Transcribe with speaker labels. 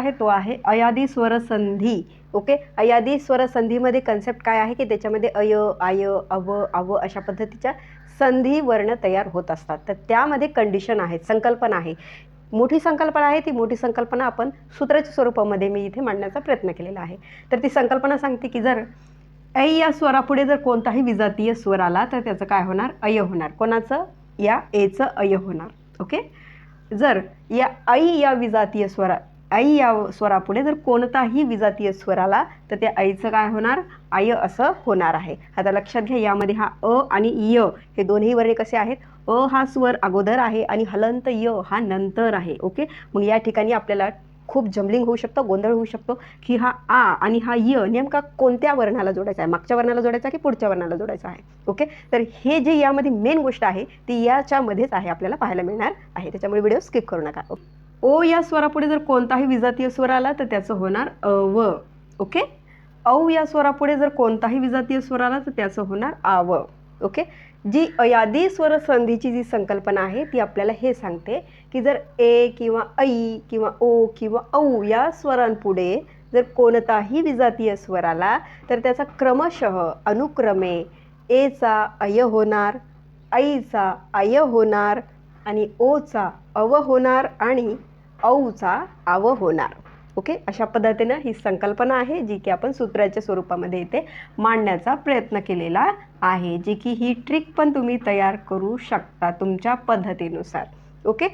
Speaker 1: आहे तो आहे अयादी स्वरसंधी. ओके, अयादी स्वरसंधीमध्ये कन्सेप्ट काय आहे की त्याच्यामध्ये अय, आय, अव, आव अशा पद्धतीच्या संधी वर्ण तयार होत असतात. तर त्यामध्ये कंडिशन आहे, संकल्पना आहे, मोठी संकल्पना आहे. ती मोठी संकल्पना आपण सूत्राच्या स्वरूपामध्ये मी इथे मांडण्याचा प्रयत्न केलेला आहे. तर ती संकल्पना सांगते की जर ऐ या स्वरापुढे जर कोणताही विजातीय स्वर आला तर त्याचं काय होणार, अय होणार. कोणाचं, या एचं अय होणार. ओके, जर या ऐ या विजातीय स्वरा, ऐ या स्वरापुढे जर कोणताही विजातीय स्वर आला तर त्या ऐचं काय होणार, आय असं होणार आहे. आता लक्षात घ्या, यामध्ये हा अ आणि य हे दोन्ही वर्णे कसे आहेत, अ हा स्वर अगोदर आहे आणि हलंत य हा नंतर आहे. ओके, मग या ठिकाणी आपल्याला खूप जम्बलिंग होऊ शकतं, गोंधळ होऊ शकतो की हा आ आणि हा य नेमका कोणत्या वर्णाला जोडायचा आहे, मागच्या वर्णाला जोडायचा की पुढच्या वर्णाला जोडायचा आहे. ओके, तर हे जे यामध्ये मेन गोष्ट आहे ती याच्यामध्येच आहे, आपल्याला पाहायला मिळणार आहे. त्याच्यामुळे व्हिडिओ स्किप करू नका. ओ या स्वरापुढे जर कोणताही विजातीय स्वर आला तर त्याचं होणार अव. ओके, औ या स्वरापुढे जर कोणताही विजातीय स्वर आला तर त्याचं होणार आव. ओके, जी अयादी स्वरसंधीची जी संकल्पना आहे ती आपल्याला हे सांगते की जर ए किंवा ऐ किंवा ओ किंवा औ या स्वरांपुढे जर कोणताही विजातीय स्वर आला तर त्याचा क्रमशः अनुक्रमे एचा अय होणार, ऐचा आय होणार आणि ओचा अव होणार आणि औचा आव होणार. ओके, अशा पद्धतीनं ही संकल्पना आहे जी की आपण सूत्राच्या स्वरूपामध्ये इथे मांडण्याचा प्रयत्न केलेला आहे, जी की ही ट्रिक पण तुम्ही तयार करू शकता तुमच्या पद्धतीनुसार. ओके,